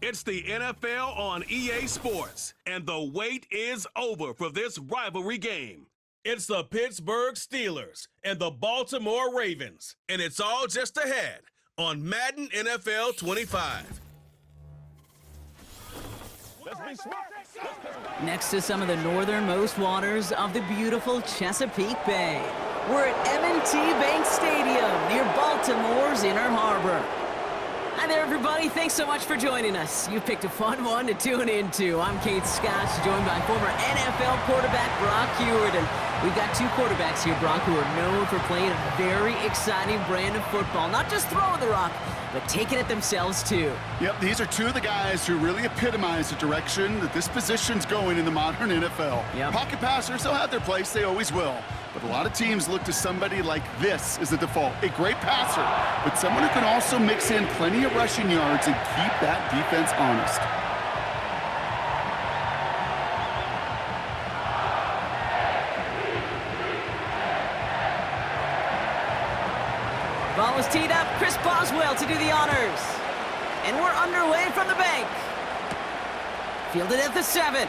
It's the NFL on EA Sports, and the wait is over for this rivalry game. It's the Pittsburgh Steelers and the Baltimore Ravens, and it's all just ahead on Madden NFL 25. Next to some of the northernmost waters of the beautiful Chesapeake Bay, we're at M&T Bank Stadium near Baltimore's Inner Harbor. Hi there, everybody. Thanks so much for joining us. You picked a fun one to tune into. I'm Kate Scott, joined by former NFL quarterback Brock Huard. And we've got two quarterbacks here, Brock, who are known for playing a very exciting brand of football. Not just throwing the rock, but taking it themselves, too. Yep, these are two of the guys who really epitomize the direction that this position's going in the modern NFL. Yep. Pocket passers, they'll have their place. They always will. But a lot of teams look to somebody like this as the default. A great passer, but someone who can also mix in plenty of rushing yards and keep that defense honest. Ball is teed up. Chris Boswell to do the honors. And we're underway from the bank. Fielded at the 7.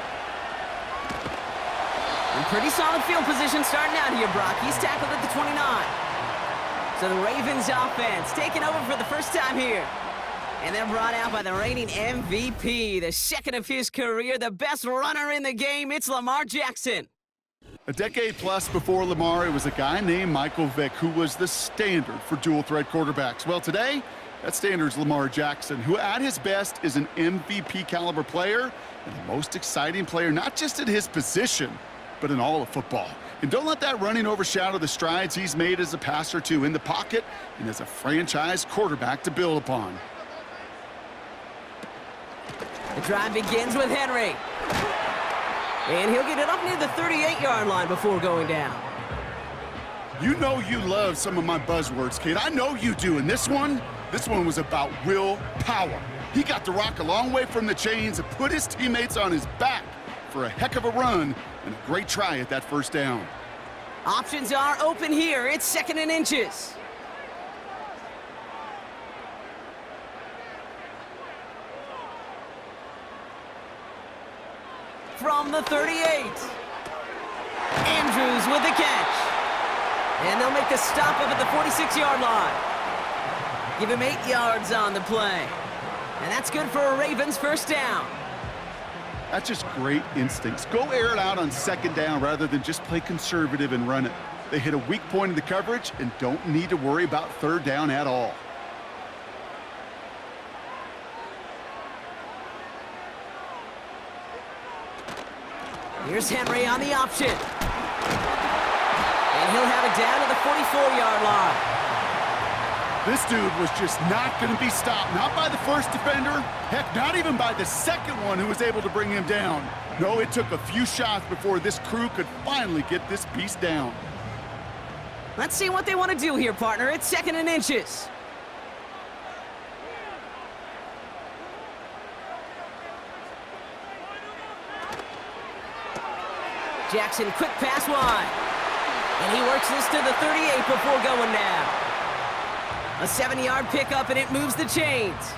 And pretty solid field position starting out here, Brock. He's tackled at the 29. So the Ravens offense taking over for the first time here. And they're brought out by the reigning MVP, the second of his career, the best runner in the game. It's Lamar Jackson. A decade plus before Lamar, it was a guy named Michael Vick who was the standard for dual-threat quarterbacks. Well, today, that standard's Lamar Jackson, who at his best is an MVP-caliber player and the most exciting player, not just at his position, but in all of football. And don't let that running overshadow the strides he's made as a passer, too, in the pocket and as a franchise quarterback to build upon. The drive begins with Henry. And he'll get it up near the 38-yard line before going down. You know you love some of my buzzwords, kid. I know you do. And this one was about willpower. He got the rock a long way from the chains and put his teammates on his back for a heck of a run and a great try at that first down. Options are open here. It's 2nd and inches. From the 38. Andrews with the catch. And they'll make the stop up at the 46-yard line. Give him 8 yards on the play. And that's good for a Ravens first down. That's just great instincts. Go air it out on 2nd down rather than just play conservative and run it. They hit a weak point in the coverage and don't need to worry about 3rd down at all. Here's Henry on the option. And he'll have it down to the 44-yard line. This dude was just not going to be stopped. Not by the first defender. Heck, not even by the second one who was able to bring him down. No, it took a few shots before this crew could finally get this piece down. Let's see what they want to do here, partner. It's 2nd and inches. Jackson, quick pass wide. And he works this to the 38 before going down. A 7-yard pickup, and it moves the chains.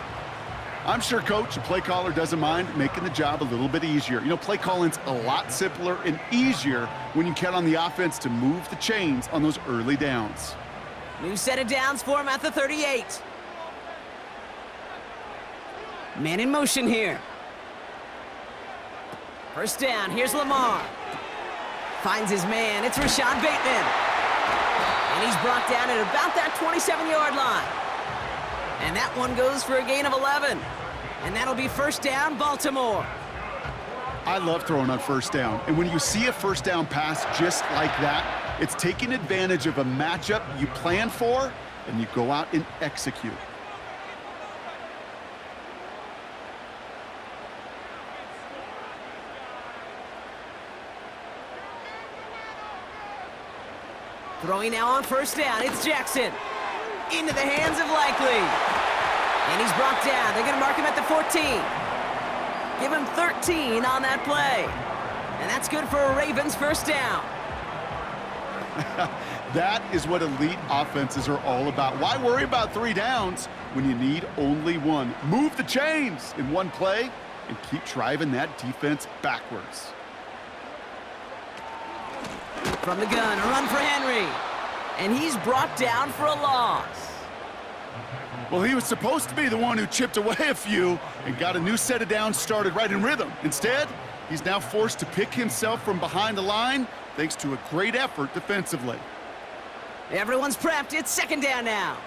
I'm sure coach, the play caller, doesn't mind making the job a little bit easier. You know, play calling's a lot simpler and easier when you count on the offense to move the chains on those early downs. New set of downs for him at the 38. Man in motion here. First down, here's Lamar. Finds his man, it's Rashad Bateman. And he's brought down at about that 27-yard line. And that one goes for a gain of 11. And that'll be first down, Baltimore. I love throwing on first down. And when you see a first down pass just like that, it's taking advantage of a matchup you plan for, and you go out and execute. Throwing now on first down, it's Jackson. Into the hands of Likely. And he's brought down. They're going to mark him at the 14. Give him 13 on that play. And that's good for a Ravens first down. That is what elite offenses are all about. Why worry about 3 downs when you need only 1? Move the chains in one play and keep driving that defense backwards. From the gun, a run for Henry. And he's brought down for a loss. Well, he was supposed to be the one who chipped away a few and got a new set of downs started right in rhythm. Instead, he's now forced to pick himself from behind the line thanks to a great effort defensively. Everyone's prepped. It's second down now.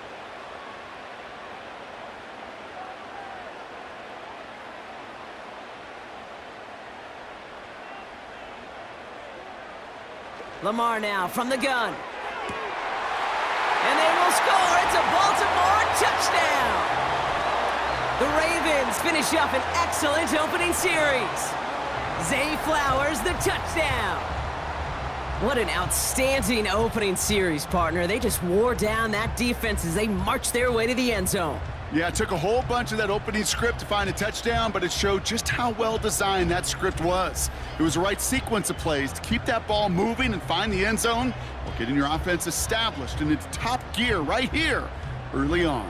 Lamar now from the gun. And they will score. It's a Baltimore touchdown. The Ravens finish up an excellent opening series. Zay Flowers, the touchdown. What an outstanding opening series, partner. They just wore down that defense as they marched their way to the end zone. Yeah, it took a whole bunch of that opening script to find a touchdown, but it showed just how well designed that script was. It was the right sequence of plays to keep that ball moving and find the end zone while getting your offense established in its top gear right here early on.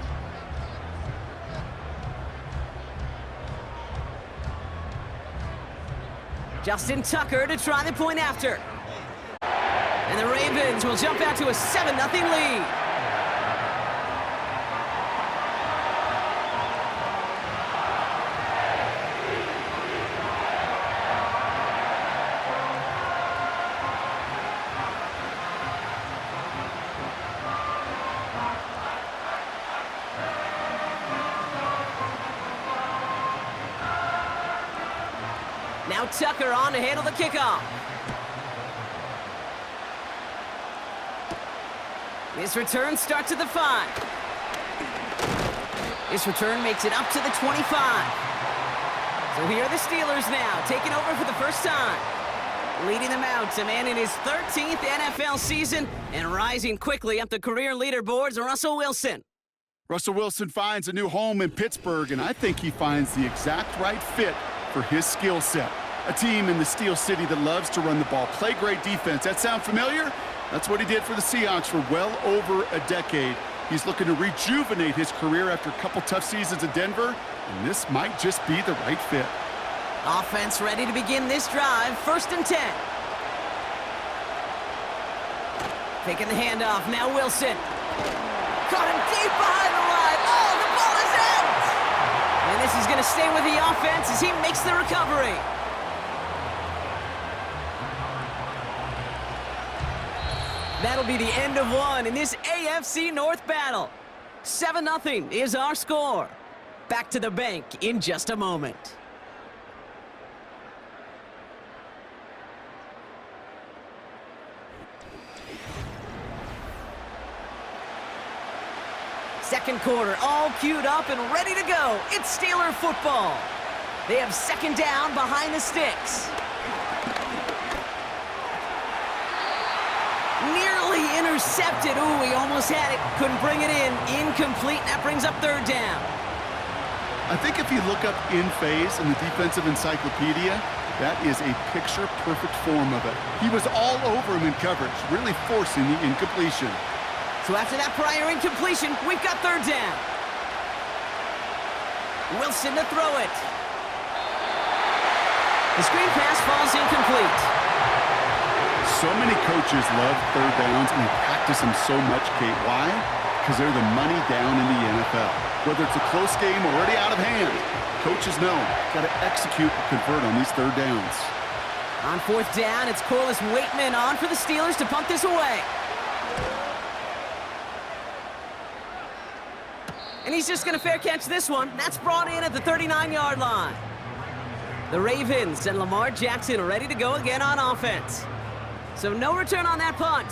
Justin Tucker to try the point after. And the Ravens will jump out to a 7-0 lead. Now Tucker on to handle the kickoff. His return starts at the 5. His return makes it up to the 25. So here are the Steelers now, taking over for the first time. Leading them out, a man in his 13th NFL season and rising quickly up the career leaderboards, Russell Wilson. Russell Wilson finds a new home in Pittsburgh, and I think he finds the exact right fit for his skill set. A team in the Steel City that loves to run the ball, play great defense. That sound familiar? That's what he did for the Seahawks for well over a decade. He's looking to rejuvenate his career after a couple tough seasons in Denver, and this might just be the right fit. Offense ready to begin this drive, 1st and 10. Taking the handoff, now Wilson. Caught him deep behind the line. Oh, the ball is out! And this is going to stay with the offense as he makes the recovery. That'll be the end of one in this AFC North battle. 7-0 is our score. Back to the bank in just a moment. Second quarter, all queued up and ready to go. It's Steeler football. They have second down behind the sticks. Nearly intercepted. Ooh, he almost had it. Couldn't bring it in. Incomplete. That brings up 3rd down. I think if you look up in phase in the defensive encyclopedia, that is a picture-perfect form of it. He was all over him in coverage, really forcing the incompletion. So after that prior incompletion, we've got 3rd down. Wilson to throw it. The screen pass falls incomplete. So many coaches love 3rd downs and they practice them so much, Kate. Why? Because they're the money down in the NFL. Whether it's a close game or already out of hand, coaches know got to execute and convert on these 3rd downs. On 4th down, it's Corliss Waitman on for the Steelers to punt this away. And he's just going to fair catch this one. That's brought in at the 39-yard line. The Ravens and Lamar Jackson are ready to go again on offense. So no return on that punt.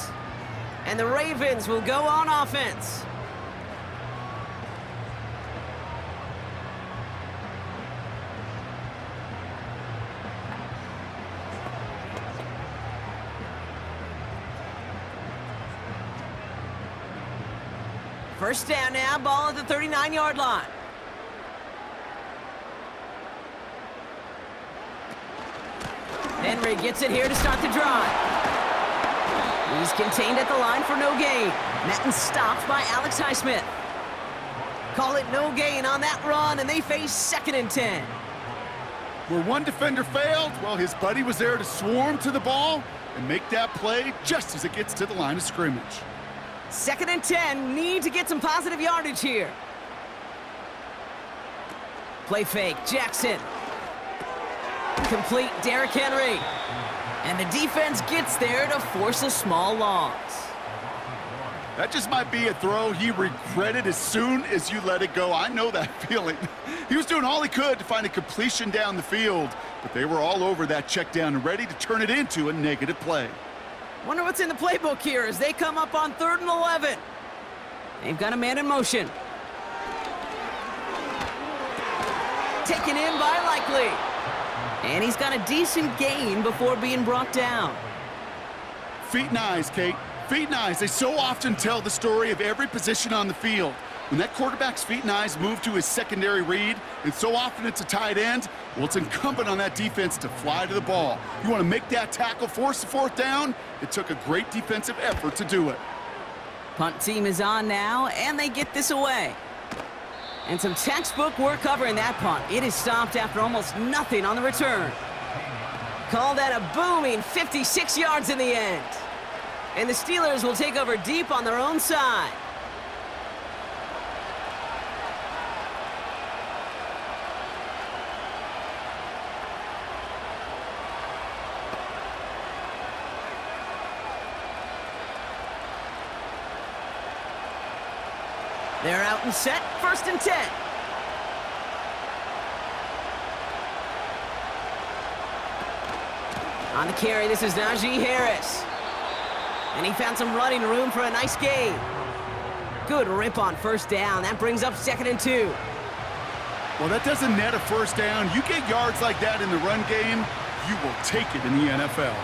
And the Ravens will go on offense. First down now, ball at the 39-yard line. Henry gets it here to start the drive. He's contained at the line for no gain. Madden stopped by Alex Highsmith. Call it no gain on that run, and they face 2nd and 10. Where one defender failed, well, his buddy was there to swarm to the ball and make that play just as it gets to the line of scrimmage. 2nd and 10, need to get some positive yardage here. Play fake, Jackson. Complete, Derrick Henry. And the defense gets there to force a small loss. That just might be a throw he regretted as soon as you let it go. I know that feeling. He was doing all he could to find a completion down the field, but they were all over that check down and ready to turn it into a negative play. Wonder what's in the playbook here as they come up on 3rd and 11. They've got a man in motion. Taken in by Likely. And he's got a decent gain before being brought down. Feet and eyes, Kate. Feet and eyes. They so often tell the story of every position on the field. When that quarterback's feet and eyes move to his secondary read, and so often it's a tight end, well, it's incumbent on that defense to fly to the ball. You want to make that tackle, force the 4th down? It took a great defensive effort to do it. Punt team is on now, and they get this away. And some textbook work covering that punt. It is stopped after almost nothing on the return. Call that a booming 56 yards in the end. And the Steelers will take over deep on their own side. They're out and set, 1st and 10. On the carry, this is Najee Harris. And he found some running room for a nice gain. Good rip on 1st down. That brings up 2nd and 2. Well, that doesn't net a 1st down. You get yards like that in the run game, you will take it in the NFL.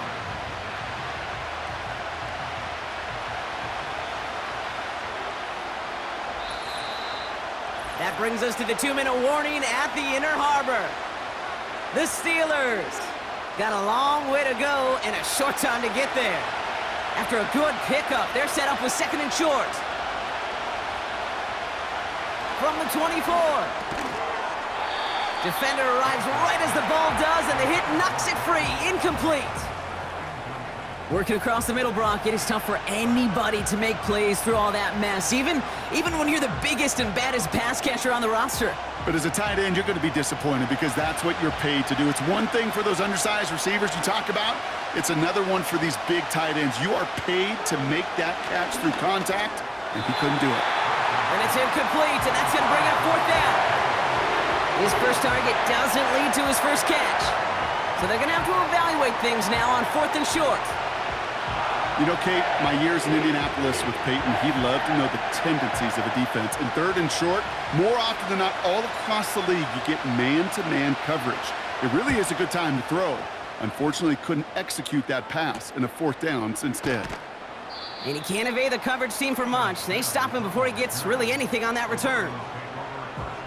That brings us to the 2-minute warning at the Inner Harbor. The Steelers got a long way to go and a short time to get there. After a good pickup, they're set up with 2nd and short. From the 24. Defender arrives right as the ball does, and the hit knocks it free. Incomplete. Working across the middle, Brock, it is tough for anybody to make plays through all that mess, even when you're the biggest and baddest pass catcher on the roster. But as a tight end, you're going to be disappointed because that's what you're paid to do. It's one thing for those undersized receivers you talk about. It's another one for these big tight ends. You are paid to make that catch through contact, and he couldn't do it. And it's incomplete, and that's going to bring up 4th down. His first target doesn't lead to his first catch. So they're going to have to evaluate things now on 4th and short. You know, Kate, my years in Indianapolis with Peyton, he loved to know the tendencies of a defense. In 3rd and short, more often than not, all across the league, you get man-to-man coverage. It really is a good time to throw. Unfortunately, couldn't execute that pass in a 4th down instead. And he can't evade the coverage team for much. They stop him before he gets really anything on that return.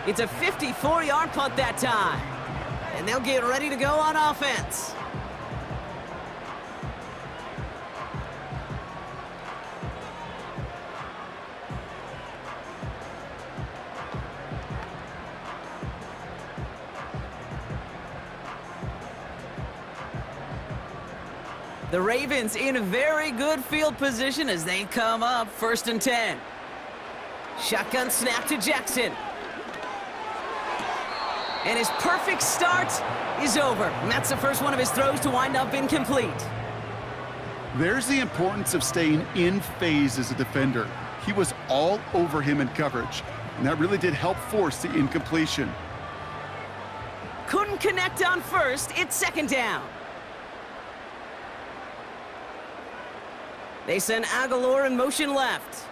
It's a 54-yard punt that time. And they'll get ready to go on offense. The Ravens in a very good field position as they come up 1st and 10. Shotgun snap to Jackson. And his perfect start is over. And that's the first one of his throws to wind up incomplete. There's the importance of staying in phase as a defender. He was all over him in coverage, and that really did help force the incompletion. Couldn't connect on 1st. It's 2nd down. They send Aguilar in motion left.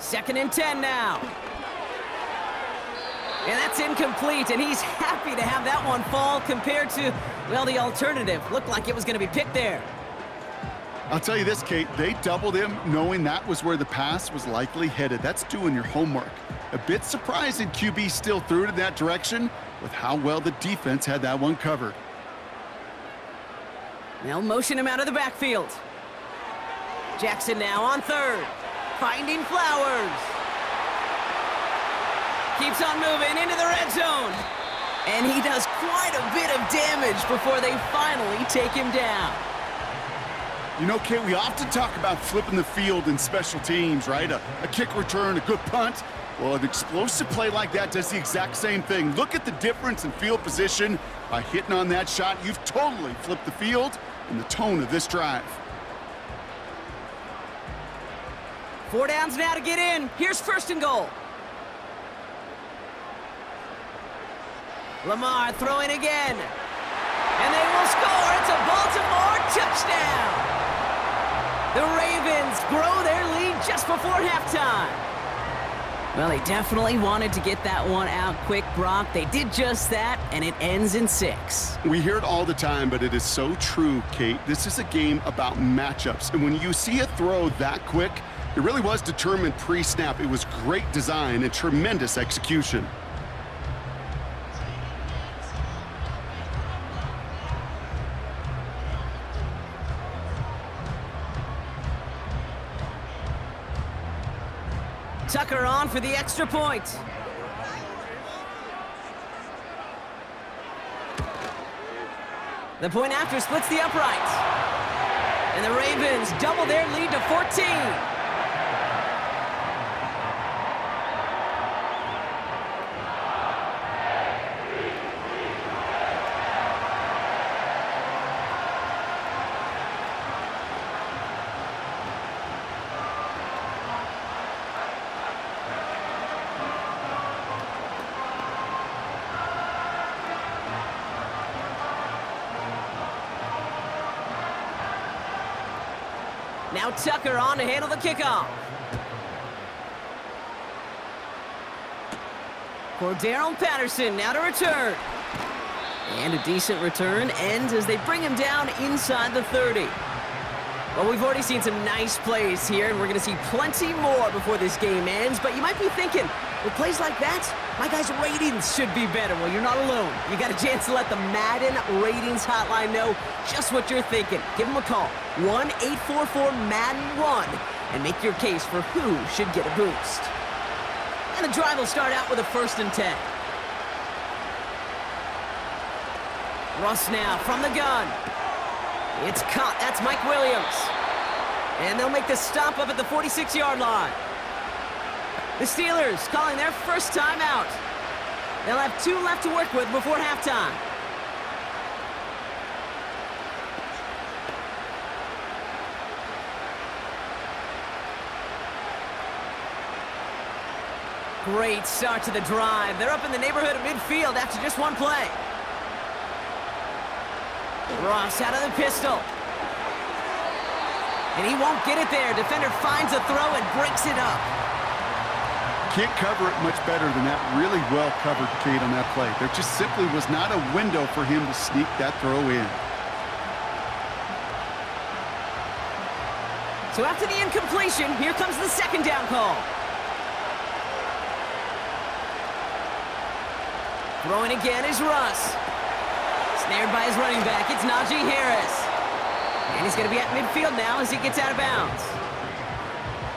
2nd and 10 now. And that's incomplete, and he's happy to have that one fall compared to, well, the alternative. Looked like it was going to be picked there. I'll tell you this, Kate, they doubled him knowing that was where the pass was likely headed. That's doing your homework. A bit surprising QB still threw it in that direction with how well the defense had that one covered. They'll motion him out of the backfield. Jackson now on third. Finding Flowers. Keeps on moving into the red zone. And he does quite a bit of damage before they finally take him down. You know, Kate, we often talk about flipping the field in special teams, right? A kick return, a good punt. Well, an explosive play like that does the exact same thing. Look at the difference in field position. By hitting on that shot, you've totally flipped the field and the tone of this drive. 4 downs now to get in. Here's first and goal. Lamar throwing again. And they will score. It's a Baltimore touchdown. The Ravens grow their lead just before halftime. Well, they definitely wanted to get that one out quick, Brock. They did just that, and it ends in 6. We hear it all the time, but it is so true, Kate. This is a game about matchups. And when you see a throw that quick, it really was determined pre-snap. It was great design and tremendous execution. Tucker on for the extra point. The point after splits the uprights. And the Ravens double their lead to 14. Now Tucker on to handle the kickoff. Cordero Patterson now to return. And a decent return ends as they bring him down inside the 30. Well, we've already seen some nice plays here, and we're going to see plenty more before this game ends. But you might be thinking, with plays like that, my guys' ratings should be better. Well, you're not alone. You got a chance to let the Madden ratings hotline know just what you're thinking. Give them a call, 1-844-MADDEN-1, and make your case for who should get a boost. And the drive will start out with a 1st and 10. Russ now from the gun. It's caught. That's Mike Williams. And they'll make the stop up at the 46-yard line. The Steelers calling their first timeout. They'll have 2 left to work with before halftime. Great start to the drive. They're up in the neighborhood of midfield after just 1 play. Ross out of the pistol. And he won't get it there. Defender finds a throw and breaks it up. Can't cover it much better than that. Really well covered, Kate, on that play. There just simply was not a window for him to sneak that throw in. So after the incompletion, here comes the 2nd down call. Throwing again is Russ. Snared by his running back, it's Najee Harris. And he's going to be at midfield now as he gets out of bounds.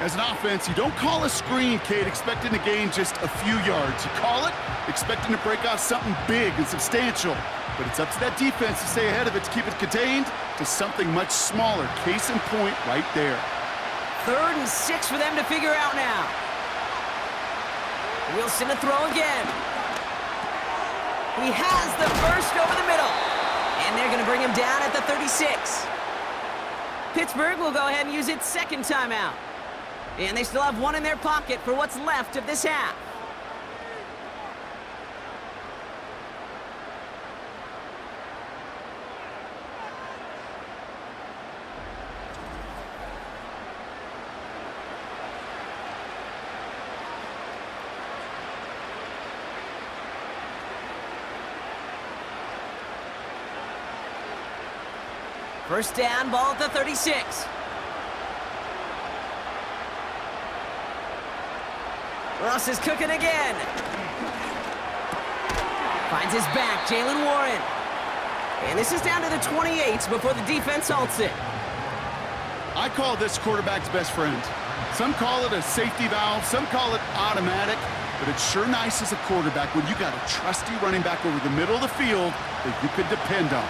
As an offense, you don't call a screen, Kate, expecting to gain just a few yards. You call it expecting to break off something big and substantial. But it's up to that defense to stay ahead of it, to keep it contained to something much smaller. Case in point right there. 3rd and 6 for them to figure out now. Wilson to throw again. He has the first over the middle. And they're going to bring him down at the 36. Pittsburgh will go ahead and use its 2nd timeout. And they still have 1 in their pocket for what's left of this half. First down, ball at the 36. Ross is cooking again. Finds his back, Jalen Warren. And this is down to the 28 before the defense halts it. I call this quarterback's best friend. Some call it a safety valve, some call it automatic, but it's sure nice as a quarterback when you got a trusty running back over the middle of the field that you can depend on.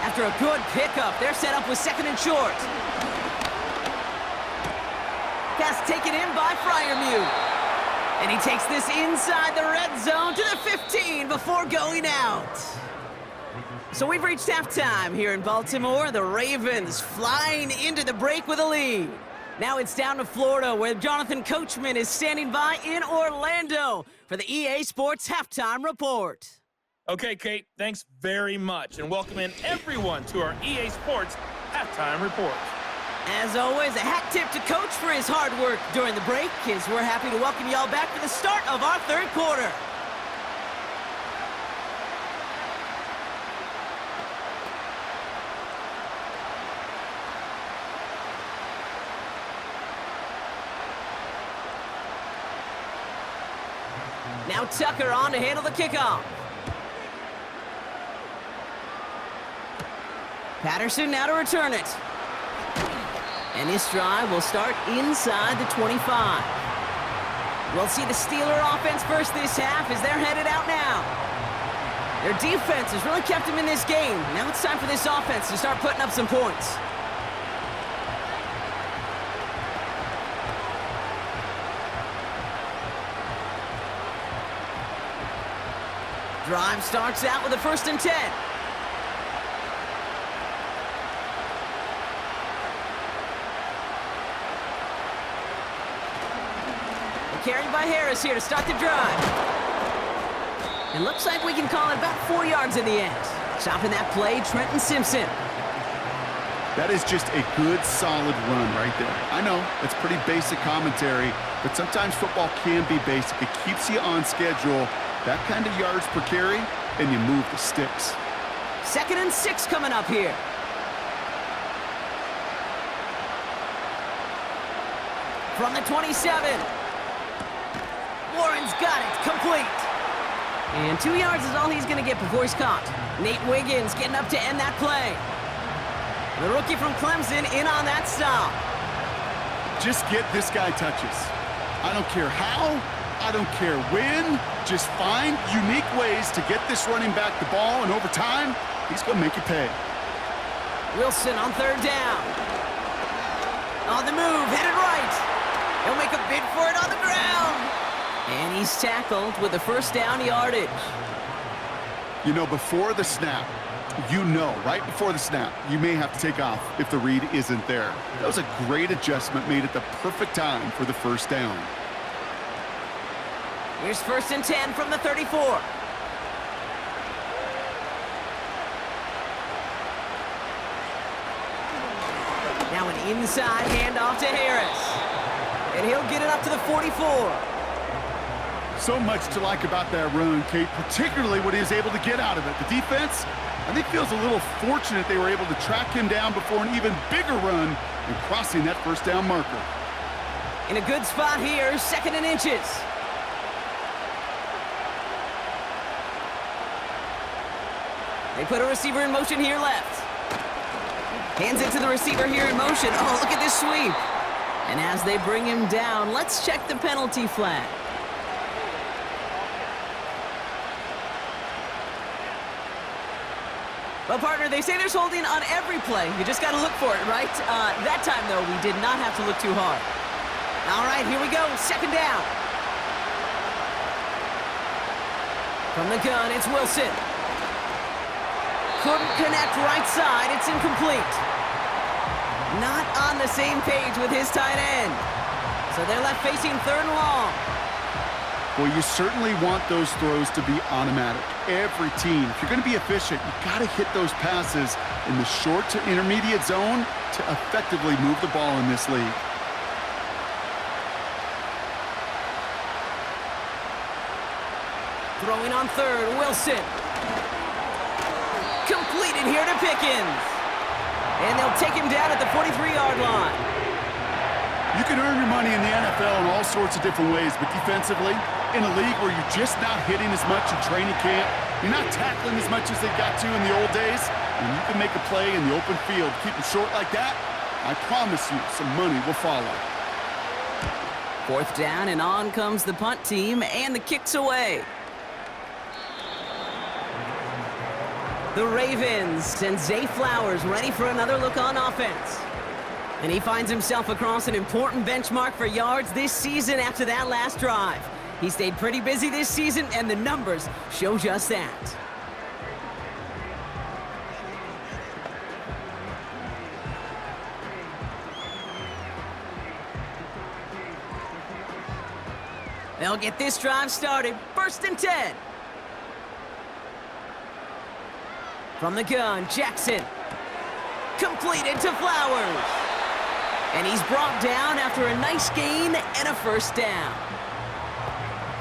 After a good pickup, they're set up with 2nd and short. Pass taken in by Fryermuth. And he takes this inside the red zone to the 15 before going out. So we've reached halftime here in Baltimore. The Ravens flying into the break with a lead. Now it's down to Florida, where Jonathan Coachman is standing by in Orlando for the EA Sports Halftime Report. Okay, Kate, thanks very much, and welcome in everyone to our EA Sports Halftime Report. As always, a hat tip to Coach for his hard work during the break, as we're happy to welcome y'all back for the start of our 3rd quarter. Now Tucker on to handle the kickoff. Patterson now to return it. And this drive will start inside the 25. We'll see the Steeler offense first this half as they're headed out now. Their defense has really kept them in this game. Now it's time for this offense to start putting up some points. Drive starts out with a 1st and 10. Carried by Harris here to start the drive. It looks like we can call it about 4 yards in the end. Stopping that play, Trenton Simpson. That is just a good, solid run right there. I know, it's pretty basic commentary, but sometimes football can be basic. It keeps you on schedule. That kind of yards per carry, and you move the sticks. 2nd and 6 coming up here. From the 27. Warren's got it, complete. And 2 yards is all he's going to get before he's caught. Nate Wiggins getting up to end that play. The rookie from Clemson in on that stop. Just get this guy touches. I don't care how, I don't care when. Just find unique ways to get this running back the ball, and over time, he's going to make you pay. Wilson on 3rd down. On the move, headed right. He'll make a bid for it on the ground. And he's tackled with the 1st down yardage. You know, before the snap, right before the snap, you may have to take off if the read isn't there. That was a great adjustment made at the perfect time for the 1st down. Here's 1st and 10 from the 34. Now an inside handoff to Harris. And he'll get it up to the 44. So much to like about that run, Kate, particularly what he was able to get out of it. The defense, I think, feels a little fortunate they were able to track him down before an even bigger run and crossing that 1st down marker. In a good spot here, 2nd and inches. They put a receiver in motion here left. Hands it to the receiver here in motion. Oh, look at this sweep. And as they bring him down, let's check the penalty flag. Well, partner, they say there's holding on every play. You just got to look for it, right? That time, though, we did not have to look too hard. All right, here we go. 2nd down. From the gun, it's Wilson. Couldn't connect right side. It's incomplete. Not on the same page with his tight end. So they're left facing 3rd and long. Well, you certainly want those throws to be automatic. Every team, if you're going to be efficient, you've got to hit those passes in the short to intermediate zone to effectively move the ball in this league. Throwing on 3rd, Wilson. Completed here to Pickens. And they'll take him down at the 43-yard line. You can earn your money in the NFL in all sorts of different ways, but defensively, in a league where you're just not hitting as much in training camp, you're not tackling as much as they got to in the old days, and you can make a play in the open field, keep them short like that, I promise you some money will follow. 4th down, and on comes the punt team, and the kick's away. The Ravens send Zay Flowers ready for another look on offense. And he finds himself across an important benchmark for yards this season after that last drive. He stayed pretty busy this season, and the numbers show just that. They'll get this drive started. 1st and 10. From the gun, Jackson. Completed to Flowers. And he's brought down after a nice gain and a 1st down.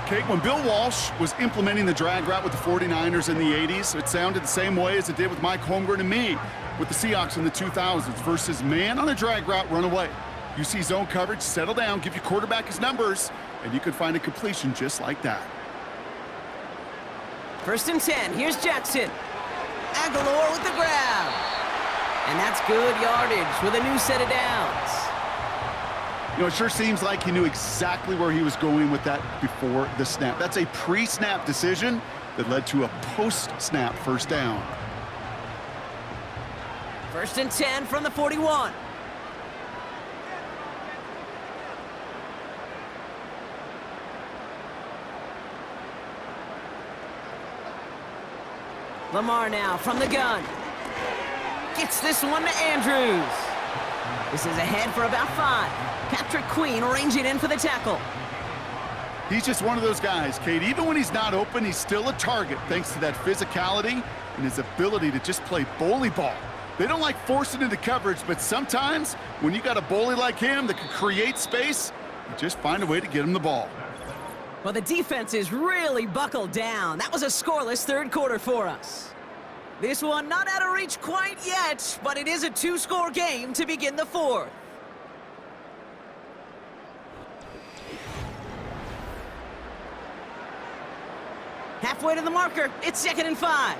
Kate, when Bill Walsh was implementing the drag route with the 49ers in the 80s, it sounded the same way as it did with Mike Holmgren and me with the Seahawks in the 2000s versus man on a drag route, run away. You see zone coverage, settle down, give your quarterback his numbers, and you can find a completion just like that. 1st and 10. Here's Jackson. Aguilar with the grab. And that's good yardage with a new set of downs. You know, it sure seems like he knew exactly where he was going with that before the snap. That's a pre-snap decision that led to a post-snap 1st down. 1st and 10 from the 41. Lamar now from the gun. Gets this one to Andrews. This is ahead for about 5. Patrick Queen ranging in for the tackle. He's just one of those guys, Kate. Even when he's not open, he's still a target thanks to that physicality and his ability to just play bully ball. They don't like forcing into coverage, but sometimes when you got a bully like him that can create space, you just find a way to get him the ball. Well, the defense is really buckled down. That was a scoreless 3rd quarter for us. This one not out of reach quite yet, but it is a 2-score game to begin the 4th. Halfway to the marker, it's 2nd and 5.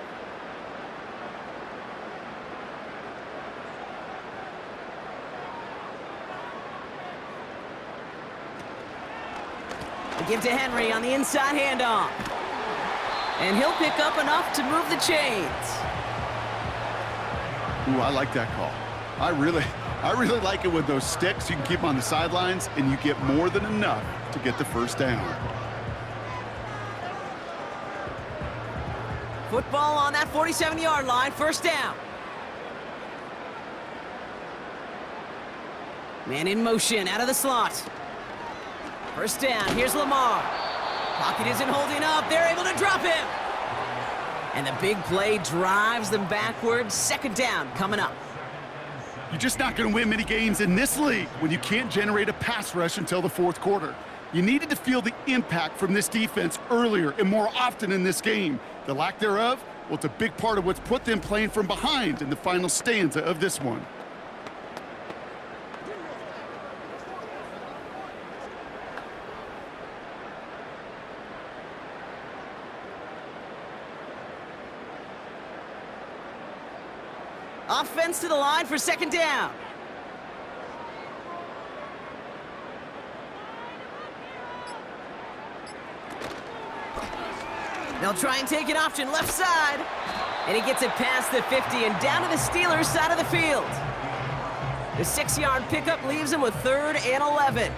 They give to Henry on the inside handoff. And he'll pick up enough to move the chains. Ooh, I like that call. I really like it with those sticks. You can keep them on the sidelines, and you get more than enough to get the 1st down. Football on that 47-yard line, 1st down. Man in motion, out of the slot. 1st down, here's Lamar. Pocket isn't holding up, they're able to drop him. And the big play drives them backwards. 2nd down coming up. You're just not going to win many games in this league when you can't generate a pass rush until the 4th quarter. You needed to feel the impact from this defense earlier and more often in this game. The lack thereof, well, it's a big part of what's put them playing from behind in the final stanza of this one. Offense to the line for 2nd down. They'll try and take an option left side. And he gets it past the 50 and down to the Steelers' side of the field. The 6-yard pickup leaves him with 3rd and 11.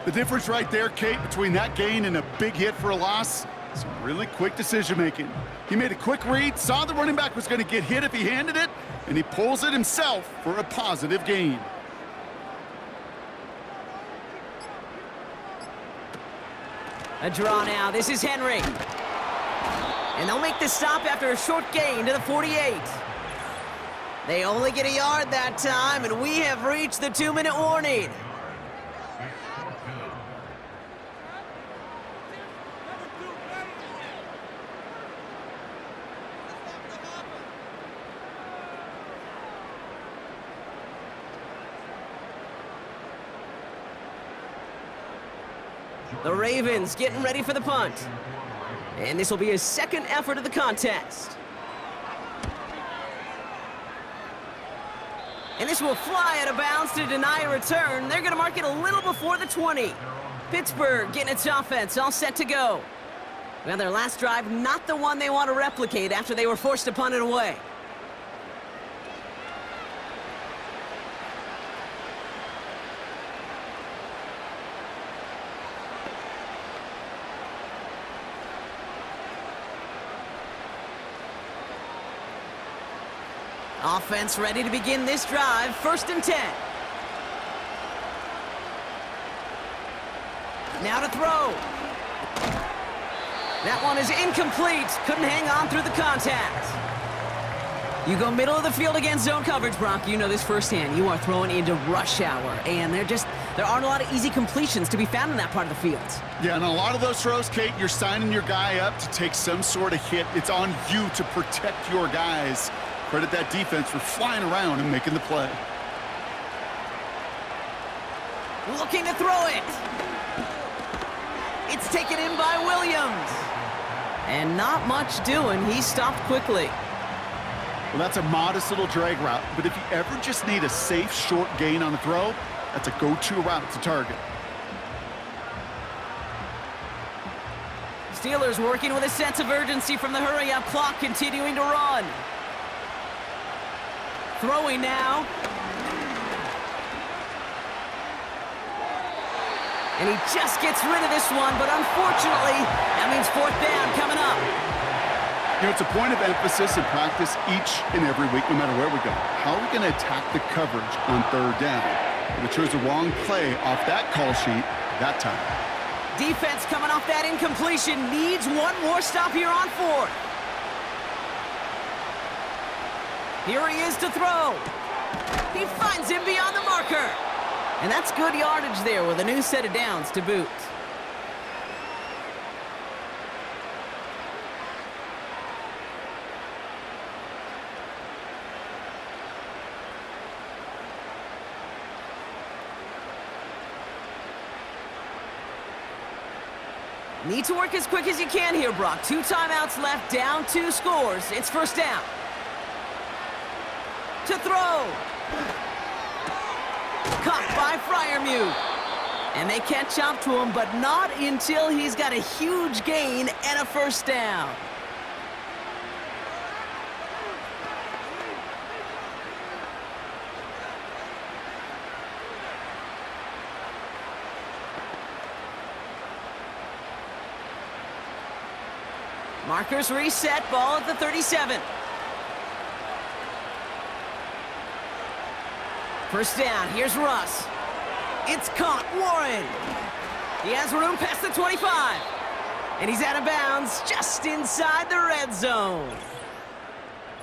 The difference right there, Kate, between that gain and a big hit for a loss, some really quick decision-making. He made a quick read, saw the running back was going to get hit if he handed it, and he pulls it himself for a positive gain. A draw now. This is Henry. And they'll make the stop after a short gain to the 48. They only get a yard that time, and we have reached the 2-minute warning. The Ravens getting ready for the punt. And this will be his second effort of the contest. And this will fly out of bounds to deny a return. They're going to mark it a little before the 20. Pittsburgh getting its offense all set to go. Well, their last drive, not the one they want to replicate after they were forced to punt it away. Offense ready to begin this drive. 1st and 10. Now to throw. That one is incomplete. Couldn't hang on through the contact. You go middle of the field against zone coverage, Brock. You know this firsthand. You are throwing into rush hour, and there aren't a lot of easy completions to be found in that part of the field. Yeah, and a lot of those throws, Kate, you're signing your guy up to take some sort of hit. It's on you to protect your guys. Credit that defense for flying around and making the play. Looking to throw it. It's taken in by Williams. And not much doing. He stopped quickly. Well, that's a modest little drag route, but if you ever just need a safe, short gain on a throw, that's a go-to route to target. Steelers working with a sense of urgency from the hurry-up clock, continuing to run. Throwing now. And he just gets rid of this one, but unfortunately, that means 4th down coming up. You know, it's a point of emphasis in practice each and every week, no matter where we go. How are we going to attack the coverage on 3rd down? But they chose the wrong play off that call sheet that time. Defense coming off that incompletion needs one more stop here on 4th. Here he is to throw. He finds him beyond the marker. And that's good yardage there with a new set of downs to boot. Need to work as quick as you can here, Brock. 2 timeouts left, down 2 scores. It's 1st down. To throw. Caught by Freiermuth. And they catch up to him, but not until he's got a huge gain and a 1st down. Markers reset, ball at the 37. 1st down, here's Russ. It's caught, Warren. He has room past the 25. And he's out of bounds just inside the red zone.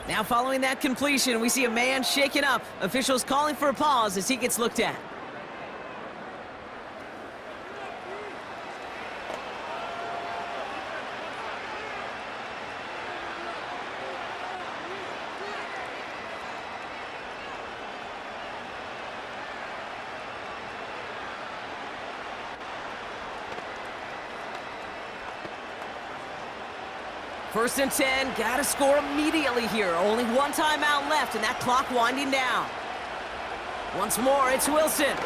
Now following that completion, we see a man shaken up. Officials calling for a pause as he gets looked at. First and 10, gotta score immediately here. Only 1 timeout left, and that clock winding down. Once more, it's Wilson.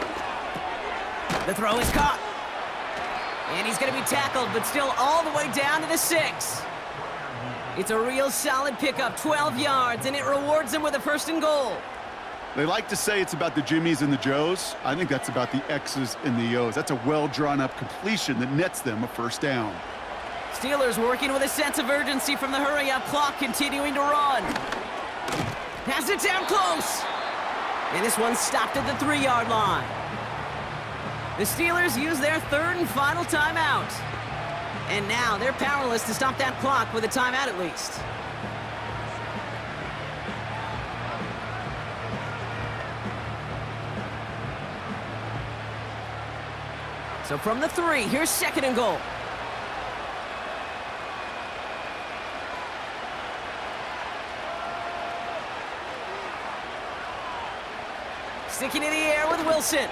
The throw is caught. And he's gonna be tackled, but still all the way down to the 6. It's a real solid pickup, 12 yards, and it rewards him with a 1st and goal. They like to say it's about the Jimmies and the Joes. I think that's about the X's and the O's. That's a well-drawn-up completion that nets them a 1st down. Steelers working with a sense of urgency from the hurry-up clock, continuing to run. Pass it down close. And this one's stopped at the 3-yard line. The Steelers use their 3rd and final timeout. And now they're powerless to stop that clock with a timeout at least. So from the 3, here's 2nd and goal. Sticking in the air with Wilson.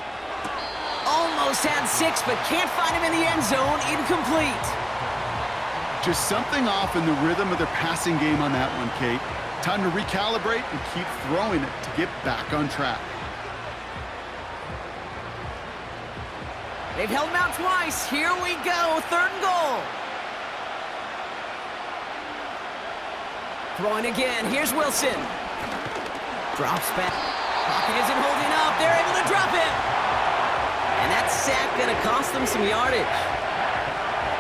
Almost had 6, but can't find him in the end zone. Incomplete. Just something off in the rhythm of their passing game on that one, Kate. Time to recalibrate and keep throwing it to get back on track. They've held him out twice. Here we go, 3rd and goal. Throwing again. Here's Wilson. Drops back. Pocket isn't holding up. They're able to drop it. And that sack going to cost them some yardage.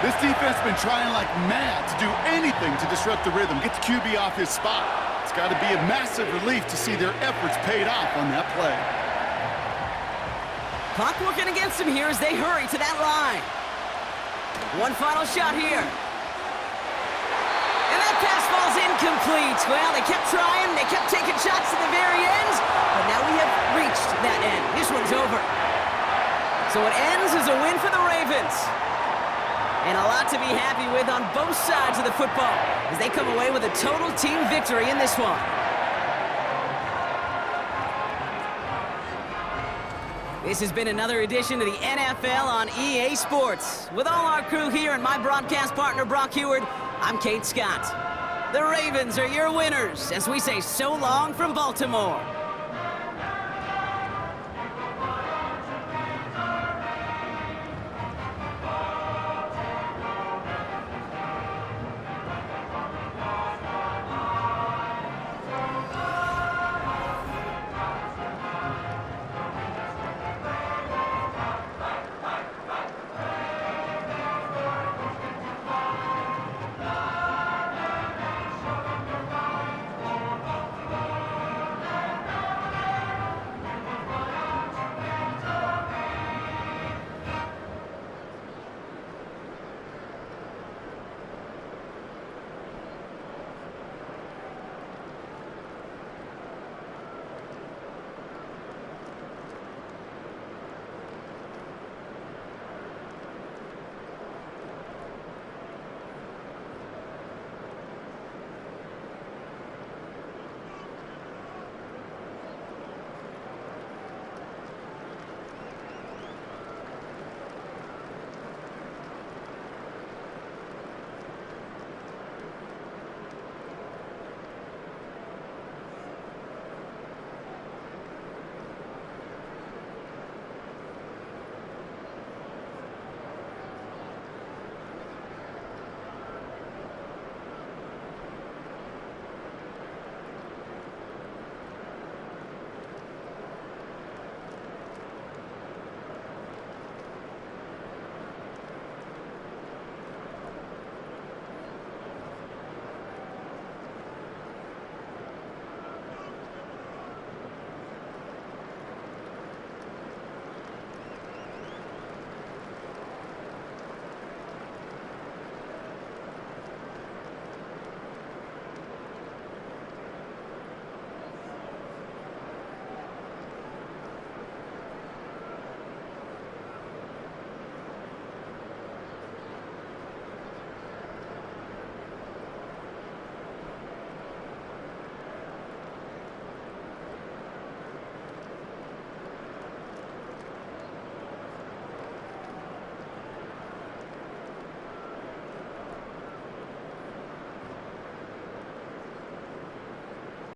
This defense has been trying like mad to do anything to disrupt the rhythm, get the QB off his spot. It's got to be a massive relief to see their efforts paid off on that play. Clock working against them here as they hurry to that line. One final shot here. And that pass falls incomplete. Well, they kept trying, they kept taking shots to the very end, but now we have reached that end. This one's over. So it ends as a win for the Ravens. And a lot to be happy with on both sides of the football as they come away with a total team victory in this one. This has been another edition of the NFL on EA Sports. With all our crew here and my broadcast partner, Brock Heward, I'm Kate Scott. The Ravens are your winners as we say so long from Baltimore.